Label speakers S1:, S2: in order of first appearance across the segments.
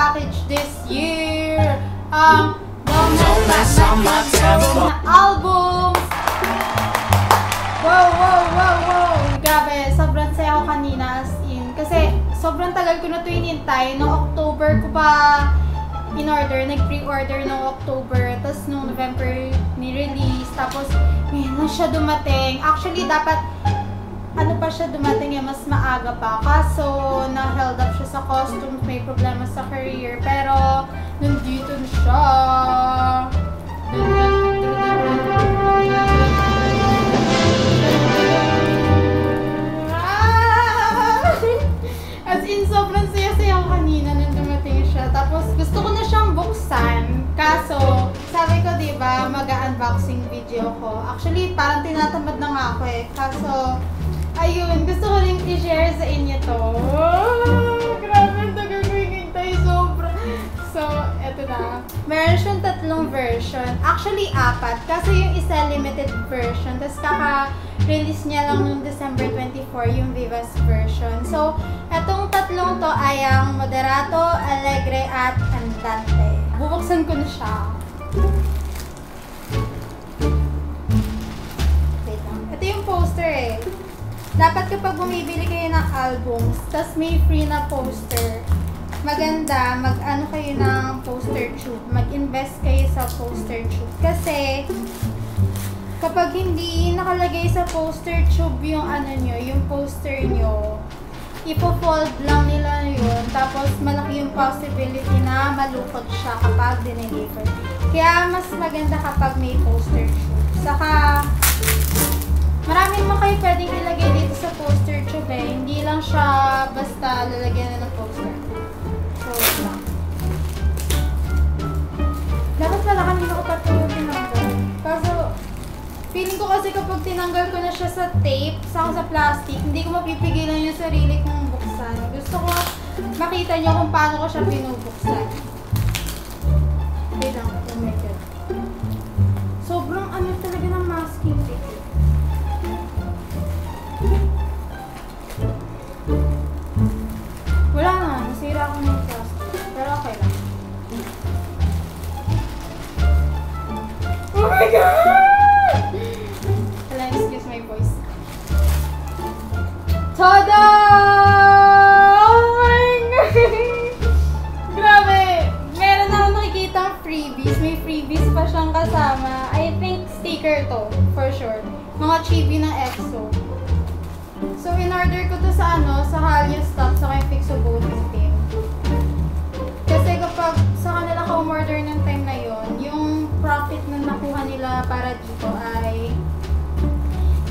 S1: package this year. Don't mess up my tempo. Albums. Wow. Grabe, sobrang saya ko kanina as in. Kasi sobrang tagal ko na ito inintay. Noong October ko pa in-order, nag-pre-order noong October. Tapos noong November ni-release. Tapos ngayon na siya dumating. Actually, dapat ano pa siya dumating mas maaga pa. Kaso, na-held up siya sa costumes, may problema sa career. Pero, nandito na siya. As in, sobrang saya-saya ko kanina nang dumating siya. Tapos, gusto ko na siyang buksan. Kaso, sabi ko, diba, mag-unboxing video ko. Actually, parang tinatamad na nga ako eh. Kaso, ayun, gusto ko rin i-share sa inyo to. Grabe, ang tagal ko hintay, sobra. So, eto na. Meron siyang 3 version. Actually, 4. Kasi yung isa limited version. Tapos kaka-release niya lang noong December 24 yung Vivas version. So, etong 3 to ay ang Moderato, Alegre, at Andante. Bubuksan ko na siya. Wait lang. Ito yung poster eh. Dapat kapag bumibili kayo ng albums, tas may free na poster, maganda, mag-ano kayo ng poster tube. Mag-invest kayo sa poster tube. Kasi, kapag hindi nakalagay sa poster tube yung ano nyo, yung poster nyo, ipo-fold lang nila yun. Tapos, malaki yung possibility na malukot siya kapag dineliver. Kaya, mas maganda kapag may poster tube. Saka, marami mo kayo pwedeng ilagay dito sa poster tube eh. Hindi lang siya basta lalagyan na ng poster. So, lang. Dapat pala kanina ko pa ito tinanggal. Kaso, feeling ko kasi kapag tinanggal ko na siya sa tape, sa plastic, hindi ko mapipigilan yung sarili kong buksan. Gusto ko makita nyo kung paano ko siya binubuksan. Wait lang. Oh my God. Sobrang ano talaga ng masking tape. Wala na, nasira ako ng plastic. Pero okay lang. Oh my God! Hala, excuse my voice. Tada! Oh my God! Grabe! Meron ako nakikitang freebies. May freebies pa siyang kasama. I think sticker to, for sure. Mga chibi ng EXO. So, in-order ko to sa sa Halya Stock sa kay Fixobotis team. Kasi kapag sa kanila ka umorder ng time na yon, yung profit na nakuha nila para dito ay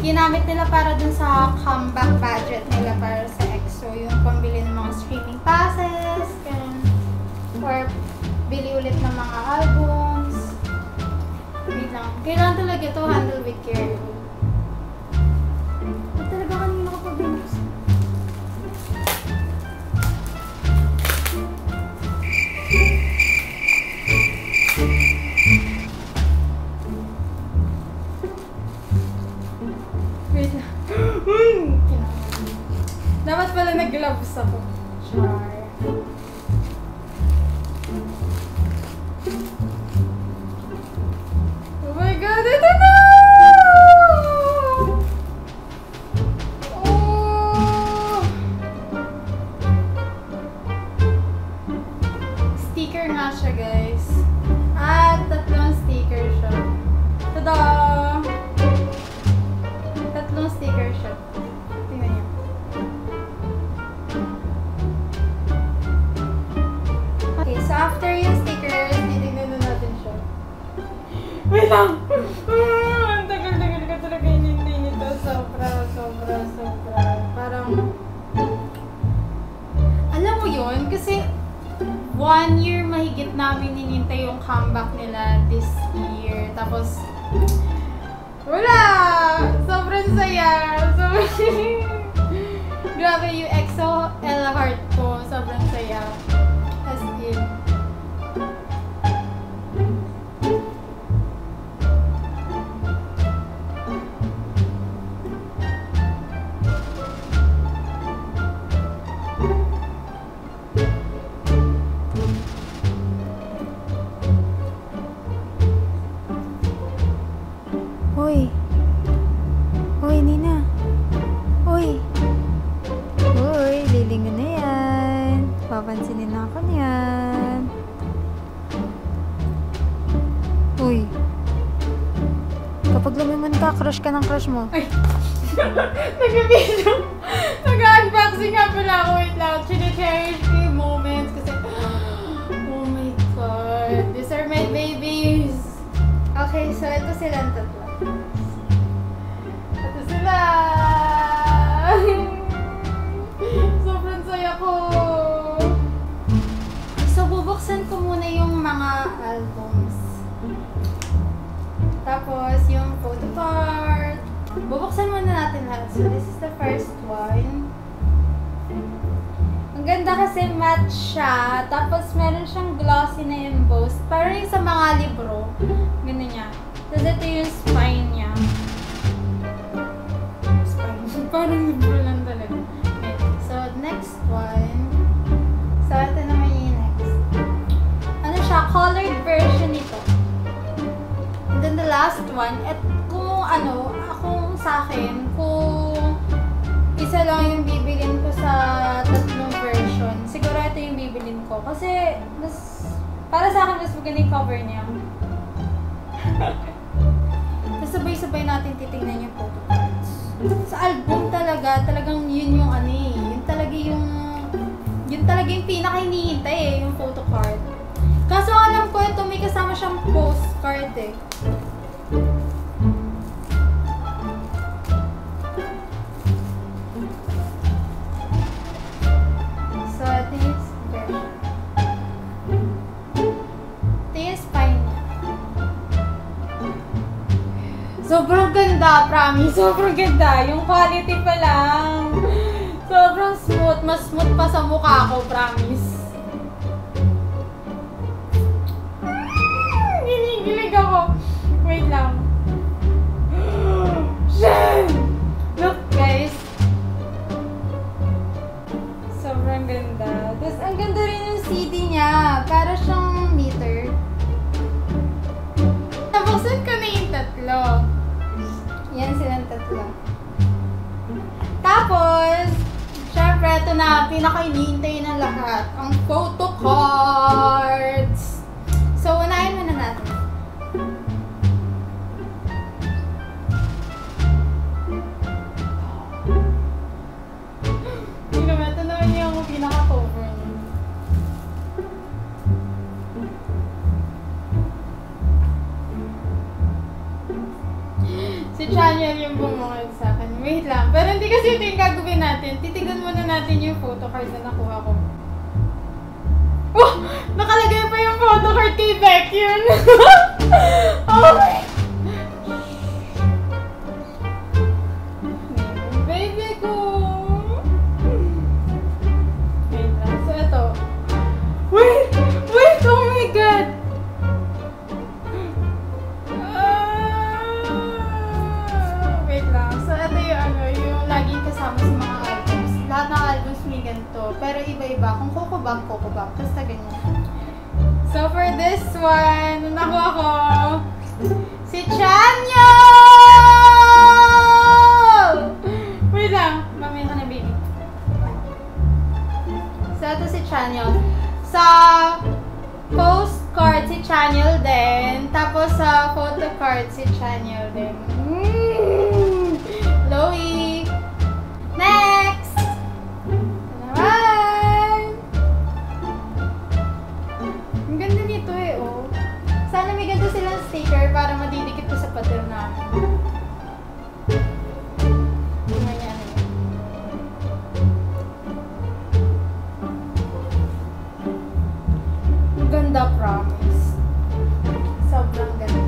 S1: ginamit nila para dun sa comeback budget nila para sa EXO. Yung pambili ng mga streaming passes, or bili ulit ng mga albums. Wait lang. Kailangan talaga ito handle with care. Talaga kanina ko pa binuksan. Wait lang. Dapat pala nag-gloves ako. Char. Oh my God! Ito na! Sticker nga siya, guys. At 3 sticker siya. Tada! 3 sticker siya. Tingnan niyo. Okay, so after yung stickers, titignan na natin siya. Wait lang! Ang tagal-tagal ka talaga hinintay nito. Sobra. Parang alam mo yun, kasi 1 year mahigit namin hinintay yung comeback nila this year. Tapos, wala! Sobrang saya! Grabe yung EXO L heart ko. Sobrang saya. As in. Kamusta? Crush ka ng crush mo?
S2: Ay! Nag-video! Nag-unboxing nga pala ako. Wait lang. Chine-cherish ko yung moments kasi oh my God. These are my babies.
S1: Okay, so ito silang tatlo.
S2: Ito sila! Sobrang saya ko!
S1: So, bubuksan ko muna yung mga albums. Tapos, yung photo card. Bubuksan muna natin lahat. So, this is the first one. Ang ganda kasi matte siya. Tapos, meron siyang glossy na embossed. Parang yung sa mga libro. Ganun niya. Tapos, ito yung spine niya. Spine. Parang libro lang talaga. Okay. So, next one. So, ito naman yung next. Ano siya? Colored version nito. And then the last one, at kung ano, akong sa akin, kung isa lang yung bibilin ko sa tatlong version, siguro ito yung bibilin ko. Kasi, mas, para sa akin, mas maganda yung cover niya. Tapos sabay-sabay natin titignan yung photo cards. Sa album talaga, talagang yun yung ano eh. Yun talaga yung pinaka-hinihintay eh, yung photo card. Kaso alam ko ito, may kasama siyang postcard eh. So, ito yung version. Ito yung spine niya. Sobrang ganda, promise. Sobrang ganda. Yung quality pa lang. Sobrang smooth. Mas smooth pa sa mukha ko, promise. Ginigilig ako. Wait lang. Shen! Look, guys. Sobrang ganda. Tapos, ang ganda rin yung CD niya. Para siyang meter. Nabuksan ko na yung tatlo. Yan silang tatlo. Tapos, syempre, ito na, pinaka-inihintay ng lahat. Ang photo cards. So, unahin muna natin. Ito naman yung pinaka-cover niya. Si Chaniel yung bumungad sa akin. Wait lang. Pero hindi kasi ito yung gagawin natin. Titignan muna natin yung photo card na nakuha ko. Oh! Nakalagay pa yung photo card kay Beck yun. Oh my! Baby ko! Wait lang. So ito. Wait! Wait! Oh my God! Wait lang. So ito yung ano, yung laging kasama sa mga albums. Lahat ng albums may ganito. Pero iba-iba. Kung kokobang. Basta ganyan. So for this one, nakuha ko si Chaniel! Wait lang. Mamaya ka na, baby. So ito si Chaniel. Sa postcard si Chaniel din. Tapos sa photo card si Chaniel din. Chloe! Next! Naman! Ang ganda nito eh, oh. Sana may ganda silang sticker para madidikit ko sa pader namin. Tingnan niya ano yun. Ang ganda, promise. Sobrang ganda.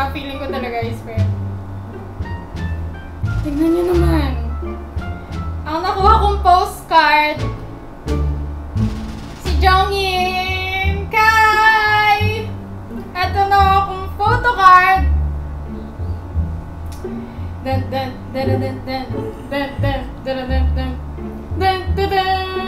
S1: Feeling ko talaga, I swear. Tingnan niyo naman. Ang nakuha kong postcard, si Jongin Kai! Ito na akong photocard. Dun dun dun dun dun dun dun dun dun dun dun dun dun dun.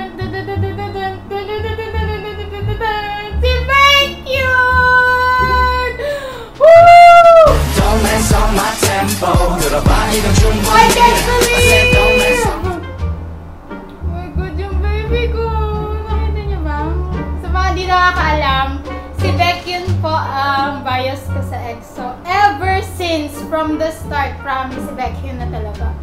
S2: from the start, promise, si Baekhyun na talaga.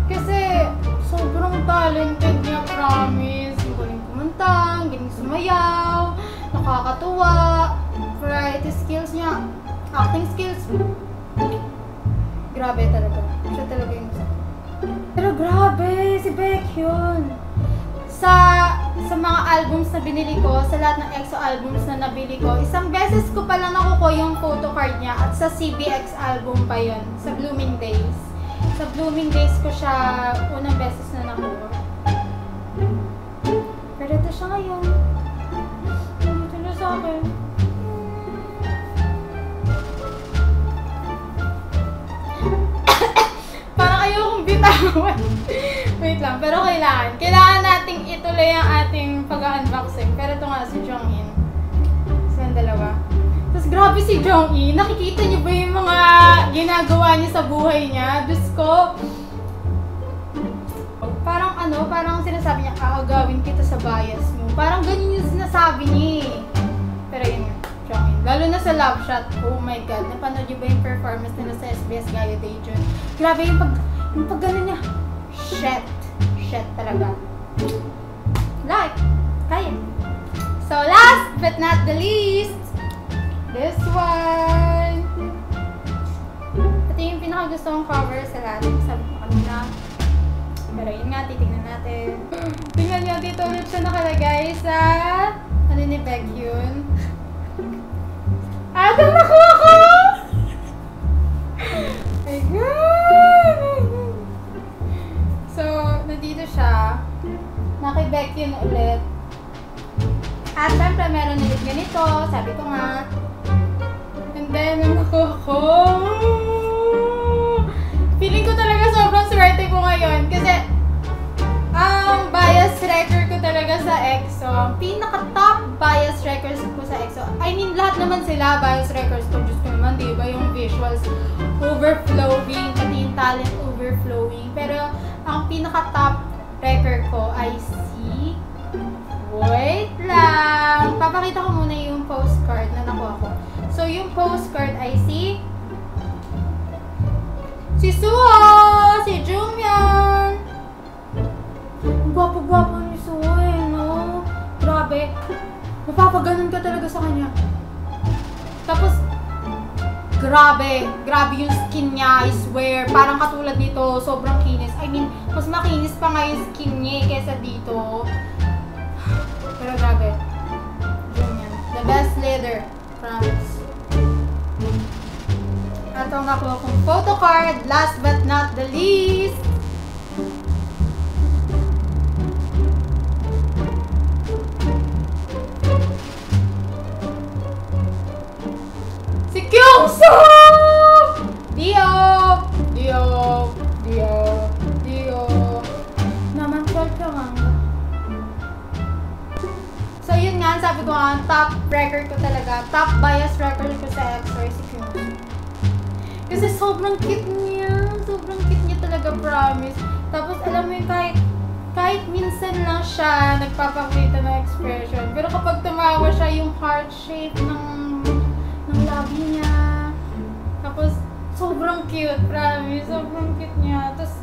S2: Kasi, sobrang talented niya, promise. Ang galing kumanta, ang galing sumayaw, nakakatuwa, variety skills niya, acting skills. Grabe talaga. Siya talaga yung isa. Pero grabe, si Baekhyun. Sa mga albums na binili ko, sa lahat ng EXO albums na nabili ko, isang beses ko palang nakukuha yung photocard niya at sa CBX album pa yun, sa Blooming Days. Sa Blooming Days ko siya unang beses na nakuha. Pero ito siya ngayon. Dito na sa akin. Parang ayokong bitawan. Wait lang, pero kailangan nating ituloy ang ating pag-unboxing. Pero ito nga si Jongin. Silang dalawa. Tapos grabe si Jongin. Nakikita niyo ba yung mga ginagawa niya sa buhay niya? Diyos ko. Parang sinasabi niya, aagawin kita sa bias mo. Parang ganyan yung sinasabi niya. Pero yun nga, Jongin. Lalo na sa Love Shot. Oh my God. Napanood niyo ba yung performance nila sa SBS Gayo Daejeon? Grabe yung pag gano'n niya. Shit talaga. Like, kaya. So, last but not the least, this one. Ito yung pinakagusto kong cover sa lahat. Sabi ko kanina. Pero yun nga, titignan natin. Tingnan nyo, dito ulit siya nakalagay sa ano ni Baekhyun. Ito nakuha ko! My God! So, nandito siya. Naki Baekhyun ulit. At syempre, meron ulit ganito. Sabi ko nga. And then, ang nakuha ko. Feeling ko talaga sobrang swerte ko ngayon. Kasi, ang bias record ko talaga sa EXO. Pinaka-top bias records ko sa EXO. I mean, lahat naman sila bias records ko. Diyos ko naman, diba? Yung visuals overflowing, pati yung talent overflowing. Pero, ang pinaka-top record ko ay si... Wait lang! Papakita ko muna yung postcard na nakuha ko. So, yung postcard ay si Suho! Si Jongmyeon! Ang gwapo-gwapo ni Suho eh, no? Grabe. Mapapaganon ka talaga sa kanya. Tapos, grabe yung skin niya, I swear. Parang katulad dito, sobrang kinis. I mean, mas makinis pa nga yung skin niya kesa dito. Pero grabe. Jongmyeon. The best leader. Promise. At ang nakuha kong photocard, last but not the least. Si Kyungsoo! Dio! Naman ka nga. So yun nga, sabi ko nga, top record ko talaga. Top bias record ko sa EXO si Kyungsoo. Kasi sobrang cute niya. Sobrang cute niya talaga, promise. Tapos alam mo yung kahit minsan lang siya nagpapakita ng expression. Pero kapag tumawa siya, yung heart shape ng labi niya. Tapos sobrang cute, promise. Sobrang cute niya. Tapos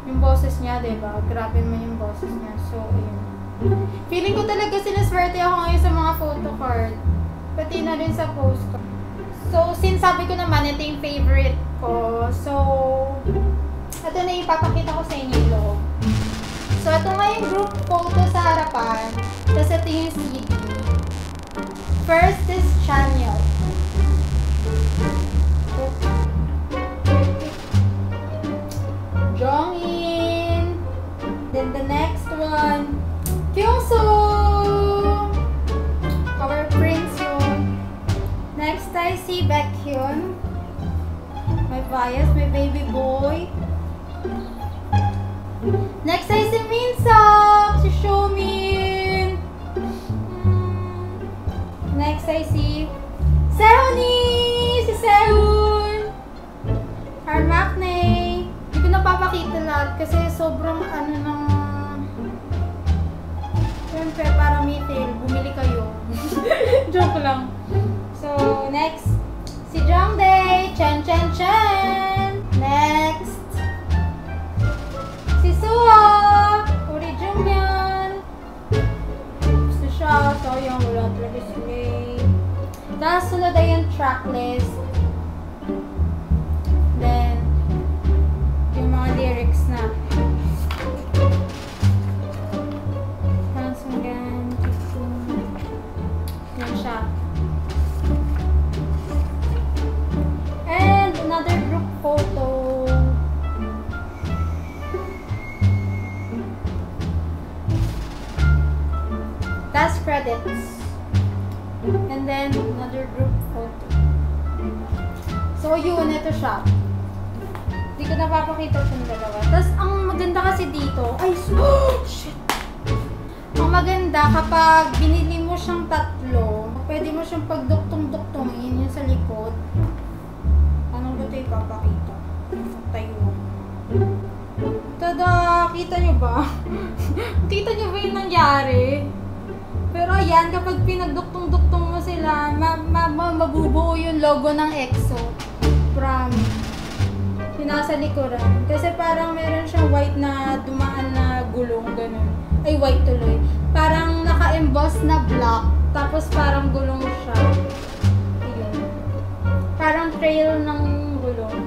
S2: yung boses niya, diba? Grabe naman yung boses niya. So, ayun. Feeling ko talaga sinaswerte ako ngayon sa mga photocard. Pati na rin sa postcard. So, since sabi ko naman, ito yung favorite ko. So, ito na ipapakita ko sa inyo yung loob. So, ito nga yung group photo sa harapan. Tapos ito yung CD. First is Chanyeol. Jongin. Then the next one, Kyungsoo. Our prince yun. Next I see Baekhyun. My bias, my baby boy. Next I see Minseok, si Xiumin. Next I see Sehuni, si Sehun. Our Maknae. Hindi ko napapakita lahat kasi sobrang ano ng... Siyempre, para mitil, bumili kayo. Joke lang. So, next, si Jongdae, Chen. tracklist. Then, yung mga lyrics na. Pansungan, yan siya. And another group photo. Last credits. And then another group photo. So yun, ito siya. Hindi ko napapakita itong dalawa. Tapos ang maganda kasi dito, ay, shit! Ang maganda kapag binili mo siyang tatlo, pwede mo siyang pagduktong-duktongin yun sa likod. Anong ba ito ipapakita? Tayo. Tada! Kita nyo ba? Kita nyo ba yung nangyari? Pero ayan, kapag pinagduktong-duktong mo sila, mabubuo yung logo ng EXO. Promise. Yung nasa likuran. Kasi parang meron siyang white na dumaan na gulong, ganun. Ay, white tuloy. Parang naka-emboss na black, tapos parang gulong siya. Ayun. Parang trail ng gulong.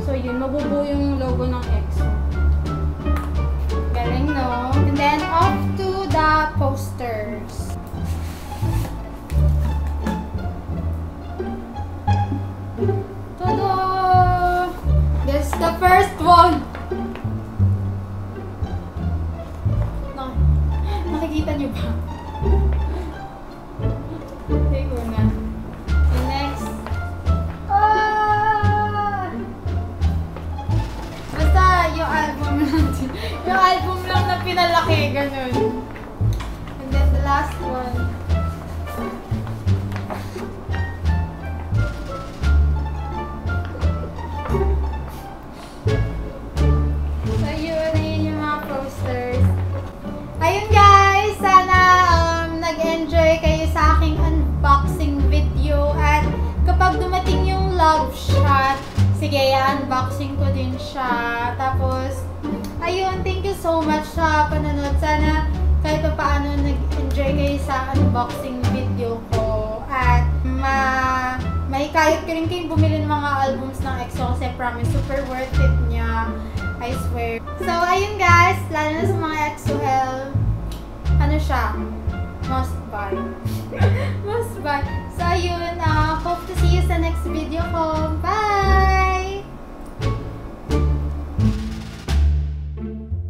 S2: So yun, mabubuo yung logo ng EXO. Galing, no? And then, off to the posters. Tada! This is the first one! Nakikita niyo ba? Take una. And next. Basta yung album natin. Yung album lang na pinalaki, ganun. And then the last one. So yun, ayun yung mga posters. Ayun guys, sana nag-enjoy kayo sa aking unboxing video. At kapag dumating yung love shot, sige, unboxing ko din siya. Tapos, ayun, thank you so much sa panonood. Sana kahit pa paano nag-enjoy kayo sa unboxing video ko. At mahikayot ko rin kayong bumili ng mga albums ng EXO kasi promise, super worth it niya. I swear. So, ayun guys, lalo na sa mga EXO-L, ano siya? Must buy. Must buy. So, ayun, hope to see you sa next video ko. Bye!